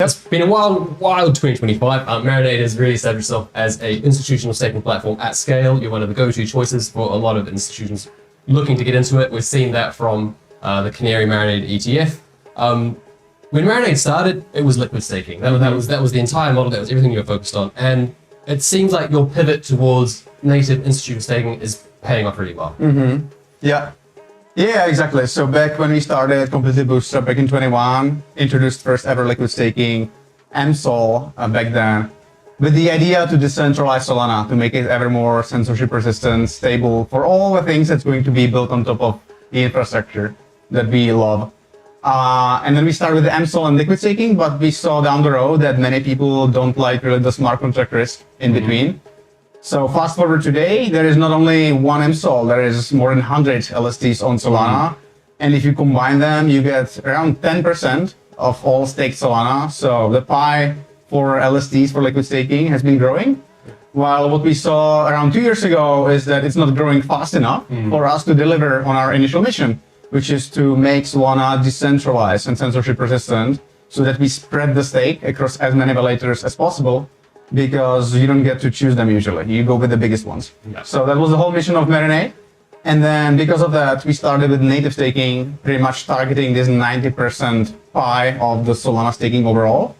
It's been a wild 2025. Marinade has really established itself as an institutional staking platform at scale. You're one of the go-to choices for a lot of institutions looking to get into it. We've seen that from the Canary Marinade ETF. When Marinade started, it was liquid staking. That was the entire model. That was everything you were focused on. And it seems like your pivot towards native institutional staking is paying off really well. Yeah, exactly. So back when we started completely bootstrapped back in 21, introduced first ever liquid staking, MSOL back then, with the idea to decentralize Solana, to make it ever more censorship resistant, stable for all the things that's going to be built on top of the infrastructure that we love. And then we started with the MSOL and liquid staking, but we saw down the road that many people don't like really the smart contract risk in between. So fast forward today, there is not only one MSOL, there is more than 100 LSTs on Solana. And if you combine them, you get around 10% of all staked Solana. So the pie for LSTs for liquid staking has been growing. While what we saw around 2 years ago is that it's not growing fast enough for us to deliver on our initial mission, which is to make Solana decentralized and censorship resistant so that we spread the stake across as many validators as possible, because you don't get to choose them usually. You go with the biggest ones. Yeah. So that was the whole mission of Marinade. And then because of that, we started with native staking, pretty much targeting this 90% pie of the Solana staking overall.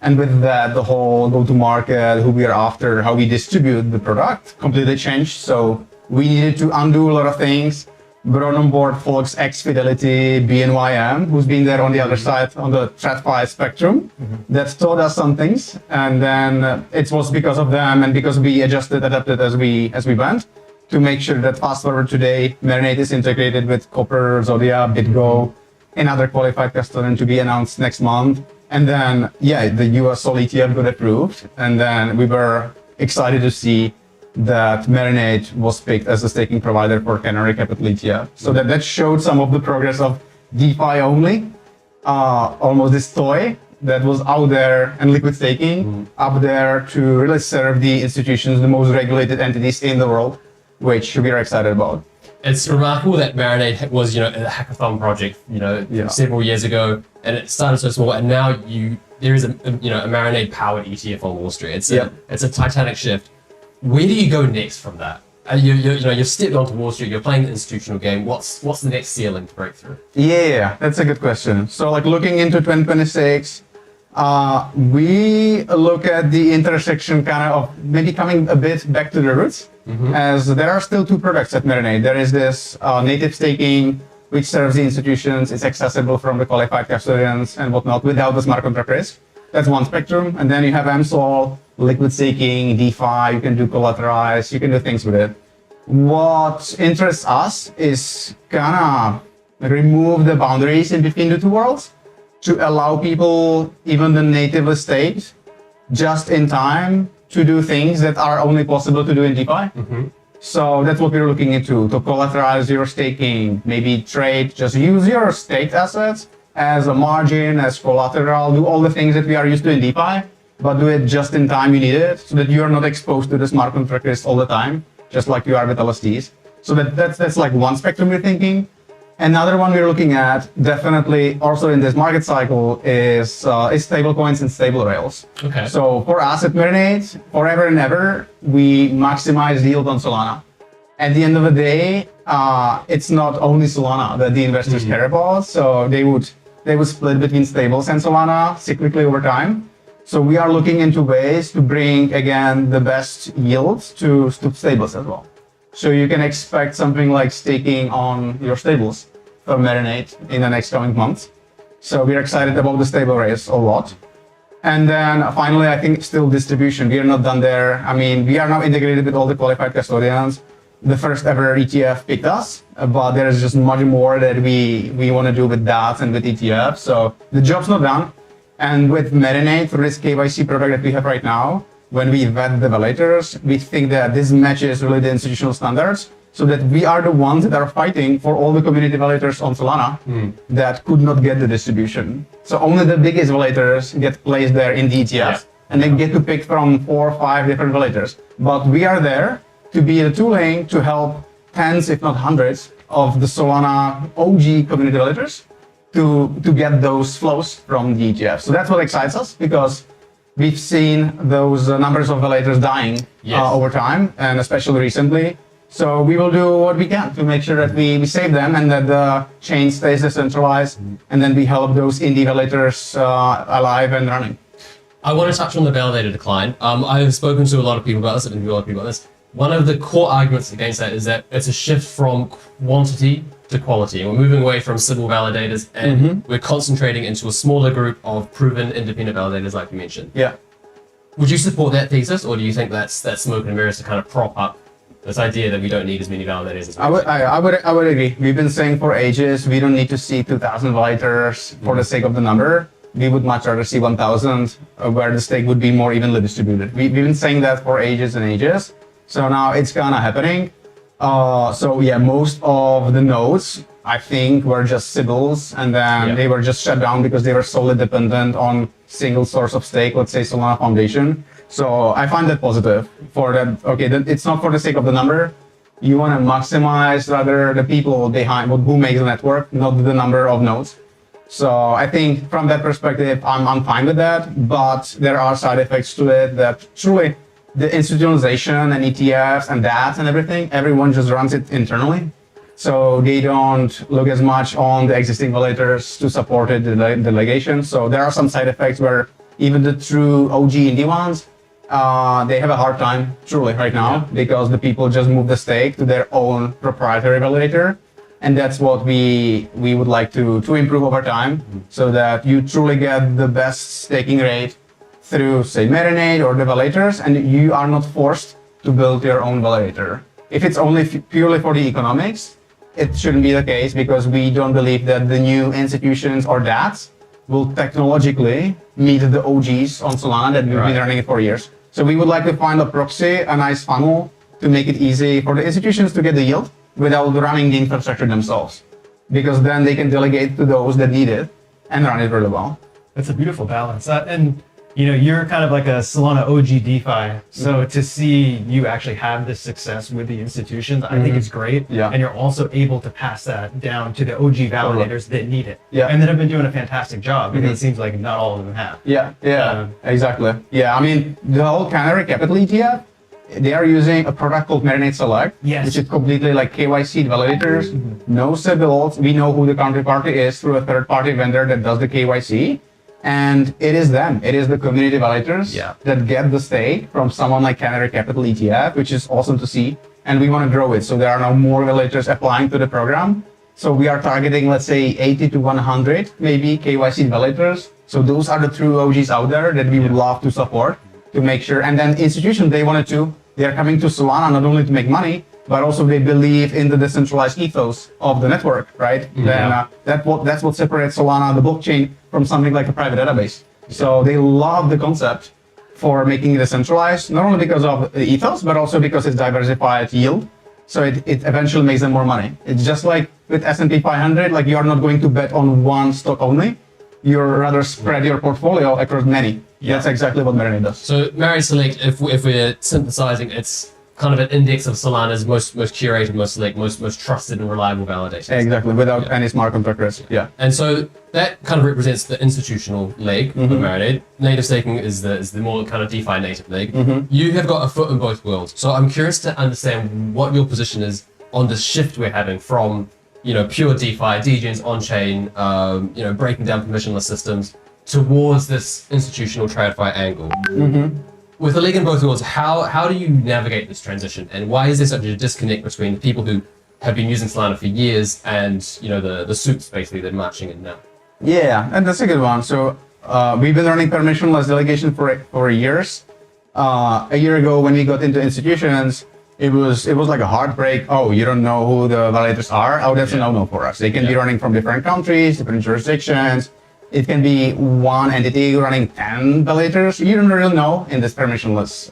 And with that, the whole go-to-market, who we are after, how we distribute the product completely changed. So we needed to undo a lot of things. Brought on board folks ex-Fidelity, BNYM, who's been there on the other side, on the TradFi spectrum, that taught us some things. And then it was because of them and because we adapted as we went, to make sure that fast forward today, Marinade is integrated with Copper, Zodia, BitGo, and other qualified custodian to be announced next month. And then, yeah, the US Sol ETF got approved. And then we were excited to see that Marinade was picked as a staking provider for Canary Capital ETF. So that showed some of the progress of DeFi only, almost this toy that was out there, and liquid staking up there to really serve the institutions, the most regulated entities in the world, which we are excited about. It's remarkable that Marinade was, a hackathon project, several years ago, and it started so small, and now there is a Marinade powered ETF on Wall Street. It's a titanic shift. Where do you go next from that? You've stepped onto Wall Street, you're playing the institutional game. What's the next ceiling to break through? Yeah, that's a good question. So like looking into 2026, we look at the intersection kind of maybe coming a bit back to the roots, as there are still two products at Marinade. There is this native staking, which serves the institutions. It's accessible from the qualified custodians and whatnot without the smart contract risk. That's one spectrum. And then you have MSOL, liquid staking, DeFi, you can do collateralize, you can do things with it. What interests us is kind of remove the boundaries in between the two worlds to allow people, even the natively staked, just in time to do things that are only possible to do in DeFi. So that's what we're looking into, to collateralize your staking, maybe trade, just use your staked assets as a margin, as collateral, do all the things that we are used to in DeFi, but do it just in time you need it, so that you are not exposed to the smart contract risk all the time, just like you are with LSTs. So that's like one spectrum we're thinking. Another one we're looking at, definitely also in this market cycle, is stablecoins and stable rails. Okay. So for us at Marinade, forever and ever, we maximize yield on Solana. At the end of the day, it's not only Solana that the investors care about, so they would split between stables and Solana cyclically over time. So we are looking into ways to bring, again, the best yields to stables as well. So you can expect something like staking on your stables from Marinade in the next coming months. So we're excited about the stable raise a lot. And then finally, I think still distribution. We are not done there. I mean, we are now integrated with all the qualified custodians. The first ever ETF picked us, but there is just much more that we want to do with that and with ETF. So the job's not done. And with Marinade, through this KYC product that we have right now, when we vet the validators, we think that this matches really the institutional standards, so that we are the ones that are fighting for all the community validators on Solana that could not get the distribution. So only the biggest validators get placed there in the ETF, and they get to pick from 4 or 5 different validators. But we are there to be the tooling to help tens, if not hundreds, of the Solana OG community validators to get those flows from the ETF. So that's what excites us, because we've seen those numbers of validators dying over time, and especially recently. So we will do what we can to make sure that we save them and that the chain stays decentralized, and then we help those indie validators alive and running. I want to touch on the validator decline. I've spoken to a lot of people about this. I've interviewed a lot of people about this. One of the core arguments against that is that it's a shift from quantity to quality. We're moving away from simple validators, and we're concentrating into a smaller group of proven independent validators, like you mentioned. Yeah. Would you support that thesis, or do you think that's smoke and mirrors to kind of prop up this idea that we don't need as many validators as we I would agree. We've been saying for ages we don't need to see 2,000 validators for the sake of the number. We would much rather see 1,000, where the stake would be more evenly distributed. We've been saying that for ages and ages. So now it's kind of happening. So yeah, most of the nodes, I think, were just Sybils, and then they were just shut down because they were solely dependent on single source of stake, let's say Solana Foundation. So I find that positive for that. Okay, it's not for the sake of the number. You want to maximize rather the people behind who makes the network, not the number of nodes. So I think from that perspective, I'm fine with that, but there are side effects to it that truly the institutionalization and ETFs and DATs and everything, everyone just runs it internally. So they don't look as much on the existing validators to support it, the delegation. So there are some side effects where even the true OG indie ones, they have a hard time truly right now because the people just move the stake to their own proprietary validator. And that's what we would like to improve over time, so that you truly get the best staking rate through, say, Marinade or the validators, and you are not forced to build your own validator. If it's only purely for the economics, it shouldn't be the case, because we don't believe that the new institutions or DATs will technologically meet the OGs on Solana that we've been running it for years. So we would like to find a proxy, a nice funnel to make it easy for the institutions to get the yield without running the infrastructure themselves, because then they can delegate to those that need it and run it really well. That's a beautiful balance. And you know, you're kind of like a Solana OG DeFi. So to see you actually have this success with the institutions, I think it's great. Yeah. And you're also able to pass that down to the OG validators that need it. Yeah. And that have been doing a fantastic job, because it seems like not all of them have. Yeah, exactly. Yeah, I mean, the whole Canary Capital ETF, they are using a product called Marinade Select, which is completely like KYC validators, no Sybils. We know who the counterparty is through a third-party vendor that does the KYC. And it is them. It is the community validators that get the stake from someone like Canary Capital ETF, which is awesome to see. And we want to grow it. So there are now more validators applying to the program. So we are targeting, let's say, 80 to 100, maybe KYC validators. So those are the true OGs out there that we would love to support to make sure. And then institutions, they wanted to. They are coming to Solana not only to make money, but also they believe in the decentralized ethos of the network, right? Then that's what separates Solana, the blockchain, from something like a private database. So they love the concept for making it decentralized, not only because of the ethos, but also because it's diversified yield. So it eventually makes them more money. It's just like with S&P 500, like you are not going to bet on one stock only. You're rather spread your portfolio across many. That's exactly what Marinade does. So Marinade Select, if we're synthesizing, it's kind of an index of Solana's most curated, most select, most trusted and reliable validators. Exactly, without any smart contract risk. Yeah. And so that kind of represents the institutional leg of Marinade. Native staking is the more kind of DeFi native leg. You have got a foot in both worlds. So I'm curious to understand what your position is on the shift we're having from, you know, pure DeFi, DGens on-chain, you know, breaking down permissionless systems towards this institutional TradFi angle. With a leg in both worlds, how do you navigate this transition, and why is there such a disconnect between the people who have been using Solana for years and, you know, the suits basically that are marching in now? Yeah, and that's a good one. So we've been running permissionless delegation for years. A year ago, when we got into institutions, it was like a heartbreak. Oh, you don't know who the validators are? Oh, that's a no-no for us. They can be running from different countries, different jurisdictions. It can be one entity running 10 validators. You don't really know in this permissionless,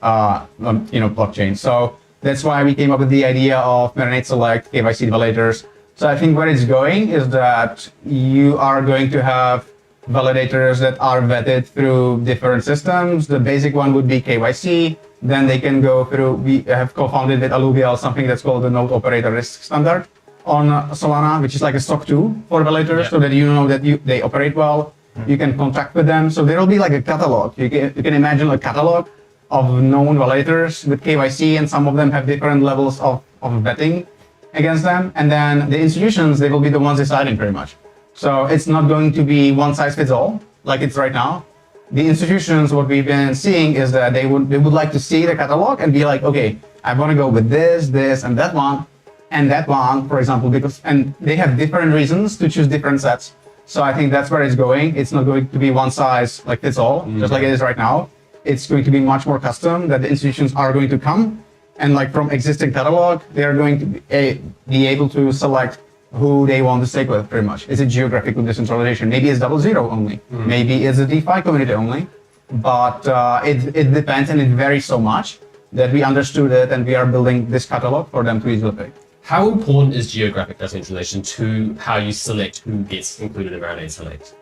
blockchain. So that's why we came up with the idea of Marinade Select KYC validators. So I think where it's going is that you are going to have validators that are vetted through different systems. The basic one would be KYC. Then they can go through, we have co-founded with Alluvial something that's called the Node Operator Risk Standard. on Solana, which is like a stock 2 for validators, so that you know that they operate well. You can contract with them. So there will be like a catalog. You can imagine a catalog of known validators with KYC, and some of them have different levels of vetting against them. And then the institutions, they will be the ones deciding pretty much. So it's not going to be one size fits all like it's right now. The institutions, what we've been seeing is that they would like to see the catalog and be like, okay, I want to go with this, and that one, for example, and they have different reasons to choose different sets. So I think that's where it's going. It's not going to be one size like fits all, just like it is right now. It's going to be much more custom, that the institutions are going to come and like from existing catalog, they are going to be able to select who they want to stake with pretty much. Is it geographical decentralization? Maybe it's 0.0 only. Maybe it's a DeFi community only. But it depends, and it varies so much that we understood it and we are building this catalog for them to easily pick. How important is geographic decentralization to how you select who gets included in Marinade Select?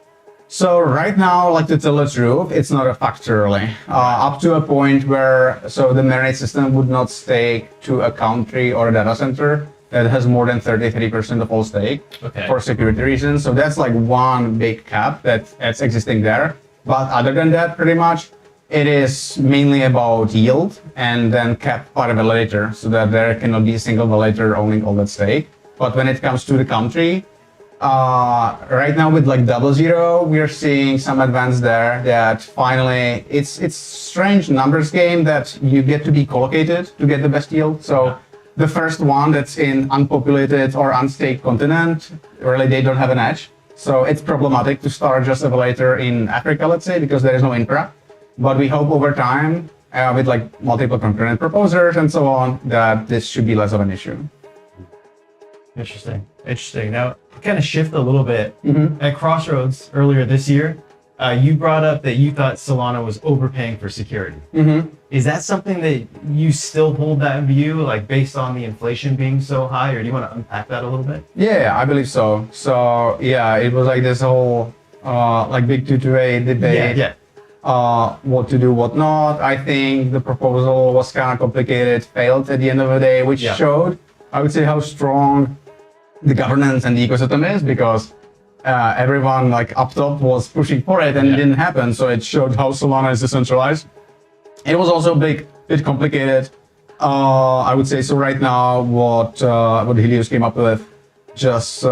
So right now, like to tell the truth, it's not a factor really. Up to a point where, so the Marinade system would not stake to a country or a data center that has more than 33% of all stake for security reasons. So that's like one big cap that's existing there. But other than that, pretty much, it is mainly about yield and then capped by the validator, so that there cannot be a single validator owning all that stake. But when it comes to the country, right now with like 0.0, we are seeing some advance there that finally, it's strange numbers game that you get to be collocated to get the best yield. So the first one that's in unpopulated or unstaked continent, really they don't have an edge. So it's problematic to start just a validator in Africa, let's say, because there is no infra. But we hope over time, with like multiple concurrent proposers and so on, that this should be less of an issue. Interesting. Now, to kind of shift a little bit, at Crossroads earlier this year, you brought up that you thought Solana was overpaying for security. Is that something that you still hold that view, like based on the inflation being so high, or do you want to unpack that a little bit? Yeah, I believe so. So yeah, it was like this whole like big 228 debate. What to do, what not. I think the proposal was kind of complicated, failed at the end of the day, which showed, I would say, how strong the governance and the ecosystem is, because everyone like up top was pushing for it and it didn't happen. So it showed how Solana is decentralized. It was also a bit complicated. I would say so. Right now, what Helios came up with, just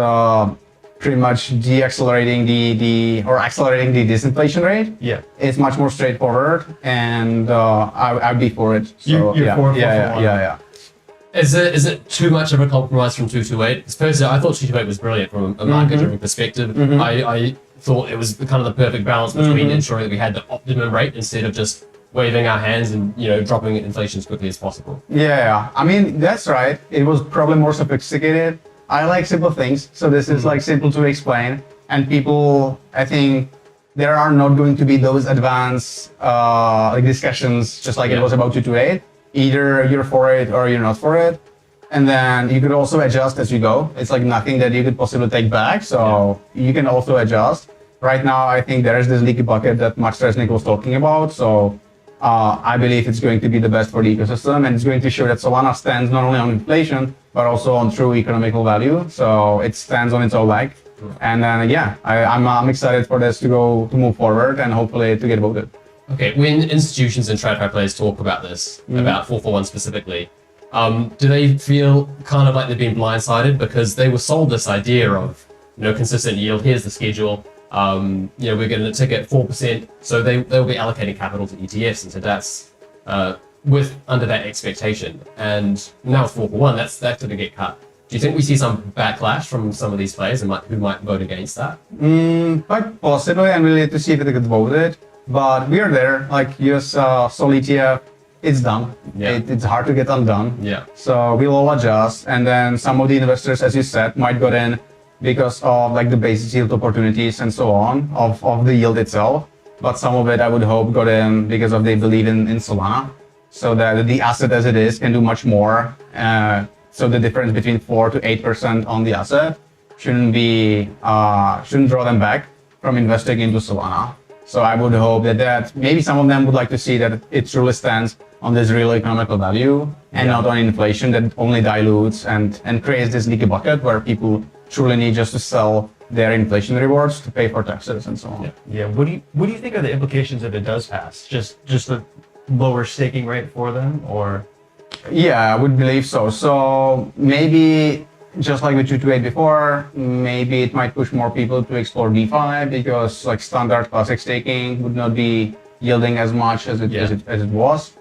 pretty much accelerating the disinflation rate. It's much more straightforward, and I'd be for it. So you're for it. Yeah. Is it too much of a compromise from 228? Personally, I thought 228 was brilliant from a market-driven perspective. I thought it was kind of the perfect balance between ensuring that we had the optimum rate instead of just waving our hands and dropping inflation as quickly as possible. Yeah, I mean that's right. It was probably more sophisticated. I like simple things, so this is like simple to explain. And people, I think, there are not going to be those advanced like discussions, just like it was about 228. Either you're for it or you're not for it. And then you could also adjust as you go. It's like nothing that you could possibly take back, so you can also adjust. Right now, I think there is this leaky bucket that Max Resnick was talking about. So I believe it's going to be the best for the ecosystem, and it's going to show that Solana stands not only on inflation, but also on true economical value. So it stands on its own leg. And then, I'm excited for this to move forward and hopefully to get voted. Okay, when institutions and TradFi players talk about this, about 441 specifically, do they feel kind of like they've been blindsided because they were sold this idea of, consistent yield, here's the schedule, we're going to ticket 4%, so they'll be allocating capital to ETFs, and so that's under that expectation. And now with 441, that's going to get cut. Do you think we see some backlash from some of these players who might vote against that? Quite possibly, and we'll need to see if it gets voted. But we are there, like US Sol ETF, it's done. It's hard to get undone. So we'll all adjust. And then some of the investors, as you said, might go in because of like the basis yield opportunities and so on, of the yield itself. But some of it, I would hope, got in because of they believe in Solana. So that the asset as it is can do much more. So the difference between 4 to 8% on the asset shouldn't draw them back from investing into Solana. So I would hope that maybe some of them would like to see that it truly stands on this real economical value and not on inflation that only dilutes and creates this leaky bucket where people truly need just to sell their inflation rewards to pay for taxes and so on. Yeah. What do you think are the implications if it does pass? Just a lower staking rate for them, or? Yeah, I would believe so. So maybe just like with 228 before, maybe it might push more people to explore DeFi because like standard classic staking would not be yielding as much as it was.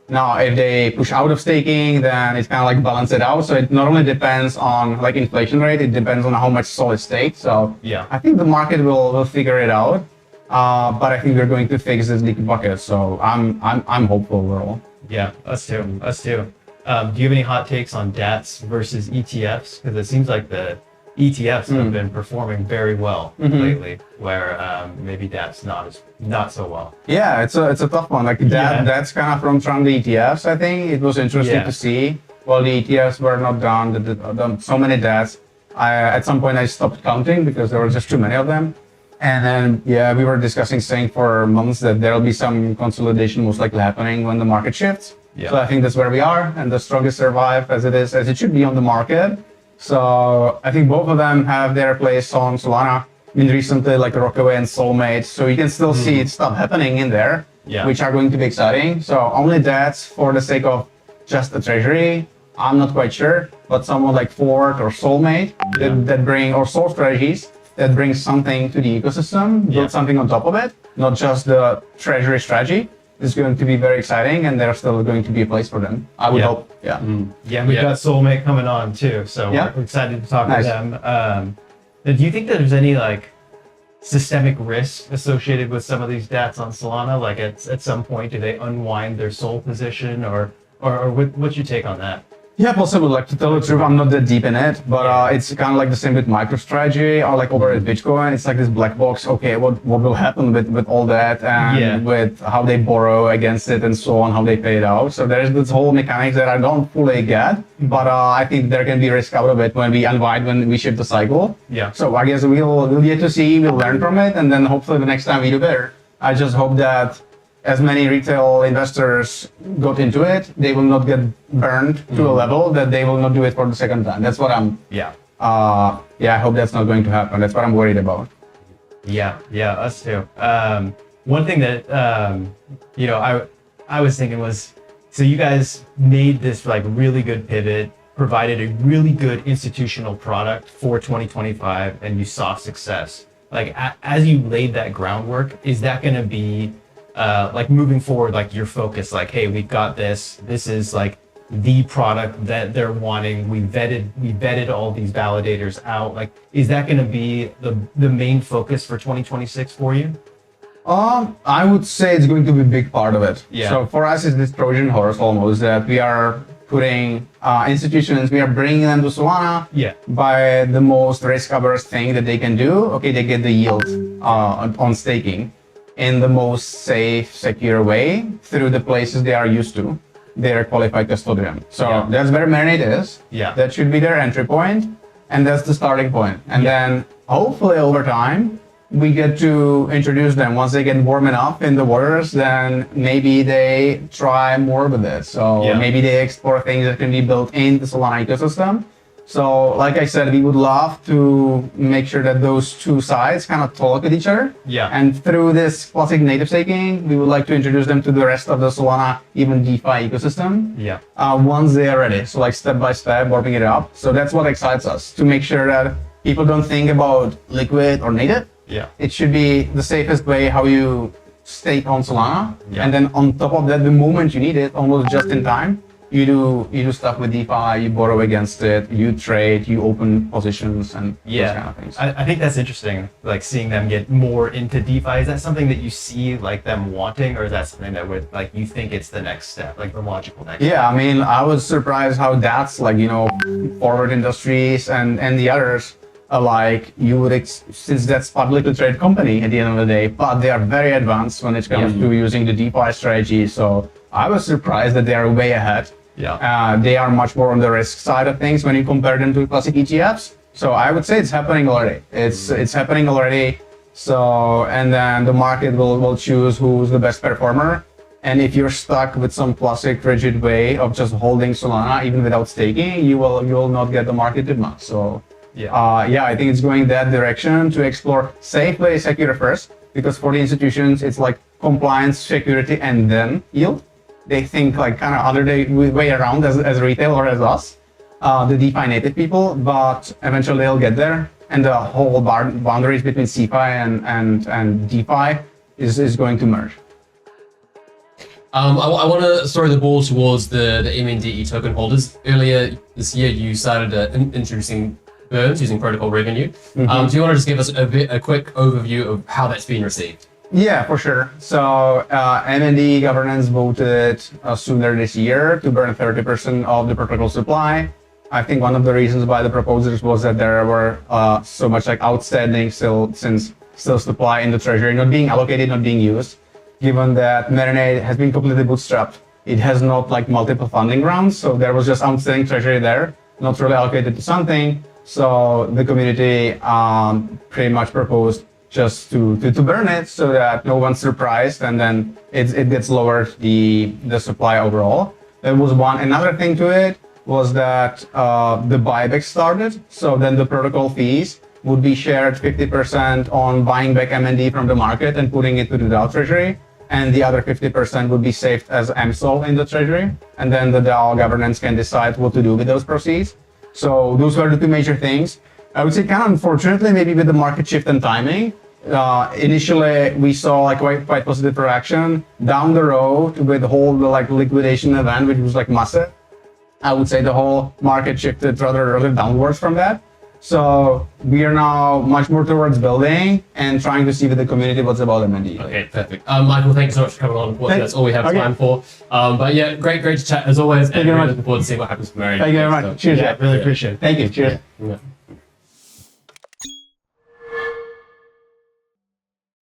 Now, if they push out of staking, then it's kind of like balance it out. So it not only depends on like inflation rate, it depends on how much SOL is staked. So yeah, I think the market will figure it out. But I think we're going to fix this leaky bucket. So I'm hopeful overall. Yeah, us too. Do you have any hot takes on DATs versus ETFs? Because it seems like the ETFs have been performing very well lately, where maybe DATs not so well. Yeah, it's a tough one. Like that's kind of from the ETFs. I think it was interesting to see. Well, the ETFs were not done so many DATs. At some point I stopped counting because there were just too many of them. And then we were discussing saying for months that there will be some consolidation most likely happening when the market shifts. Yeah. So I think that's where we are, and the strongest survive as it should be on the market. So I think both of them have their place on Solana. I mean, recently like Rockaway and Soulmate, so you can still see stuff happening in there, which are going to be exciting. So only that's for the sake of just the treasury. I'm not quite sure, but someone like Fork or Soulmate that bring, or Soul Strategies that brings something to the ecosystem, build something on top of it, not just the treasury strategy. Is going to be very exciting, and there's still going to be a place for them. I would hope. Yeah. Yeah, we've got Soulmate coming on too, so we're excited to talk to them. Do you think that there's any like systemic risk associated with some of these DATs on Solana? Like at some point, do they unwind their SOL position, or what's your take on that? Yeah, possible. Like to tell the truth, I'm not that deep in it, but it's kind of like the same with MicroStrategy or like over at Bitcoin. It's like this black box. Okay, what will happen with all that and with how they borrow against it and so on, how they pay it out. So there's this whole mechanics that I don't fully get, but I think there can be risk out of it when we unwind, when we shift the cycle. Yeah. So I guess we'll get to see, we'll learn from it, and then hopefully the next time we do better. I just hope that as many retail investors got into it, they will not get burned to a level that they will not do it for the second time. That's what I'm. I hope that's not going to happen. That's what I'm worried about. Yeah, us too. One thing that I was thinking was, so you guys made this like really good pivot, provided a really good institutional product for 2025, and you saw success. Like as you laid that groundwork, is that going to be like moving forward, like your focus, like, hey, we've got this is like the product that they're wanting. We vetted all these validators out. Like, is that going to be the main focus for 2026 for you? I would say it's going to be a big part of it. Yeah. So for us, it's this Trojan horse almost that we are putting institutions, we are bringing them to Solana by the most risk-averse thing that they can do. Okay, they get the yield on staking in the most safe, secure way through the places they are used to. They're qualified custodian. So that's where Marinade is. Yeah. That should be their entry point, and that's the starting point. And then hopefully over time, we get to introduce them. Once they get warm enough in the waters, then maybe they try more with it. So maybe they explore things that can be built in the Solana ecosystem. So like I said, we would love to make sure that those two sides kind of talk with each other. Yeah. And through this classic native staking, we would like to introduce them to the rest of the Solana, even DeFi ecosystem. Yeah. Once they are ready. So like step by step, warming it up. So that's what excites us, to make sure that people don't think about liquid or native. Yeah. It should be the safest way how you stake on Solana. Yeah. And then on top of that, the moment you need it, almost just in time, you do stuff with DeFi, you borrow against it, you trade, you open positions, and those kind of things. I think that's interesting, like seeing them get more into DeFi. Is that something that you see like them wanting, or is that something that would like you think it's the next step, like the logical next step? I mean, I was surprised how that's like, Forward Industries and the others like you would, since that's publicly traded company at the end of the day, but they are very advanced when it comes to using the DeFi strategy. So I was surprised that they are way ahead. Yeah. They are much more on the risk side of things when you compare them to classic ETFs. So I would say it's happening already. It's happening already. So, and then the market will choose who's the best performer. And if you're stuck with some classic rigid way of just holding Solana even without staking, you will not get the market did much. So I think it's going that direction to explore safely, secure first, because for the institutions it's like compliance, security, and then yield. They think like kind of other way around as retail or as us, the DeFi native people, but eventually they'll get there. And the whole boundaries between CeFi and DeFi is going to merge. I want to throw the ball towards the MNDE token holders. Earlier this year, you started introducing burns using protocol revenue. Do you want to just give us a quick overview of how that's been received? Yeah, for sure. So MNDE governance voted sooner this year to burn 30% of the protocol supply. I think one of the reasons by the proposers was that there were so much like outstanding still supply in the treasury, not being allocated, not being used. Given that Marinade has been completely bootstrapped, it has not like multiple funding rounds, so there was just outstanding treasury there, not really allocated to something. So the community pretty much proposed just to burn it so that no one's surprised, and then it gets lowered the supply overall. There was one. Another thing to it was that the Buybacks started, so then the protocol fees would be shared 50% on buying back MND from the market and putting it to the DAO treasury, and the other 50% would be saved as MSOL in the treasury, and then the DAO governance can decide what to do with those proceeds. So those were the two major things. I would say kind of unfortunately, maybe with the market shift and timing, initially we saw like quite positive reaction. Down the road with the whole like liquidation event, which was like massive, I would say the whole market shifted rather downwards from that. So we are now much more towards building and trying to see with the community what's about MND. Okay, perfect. Michael, thank you so much for coming on. That's all we have time for. But yeah, great to chat as always. And we're looking forward to seeing what happens for Mary. Thank you very much. Cheers. Yeah, really appreciate it. Thank you. Cheers. Yeah.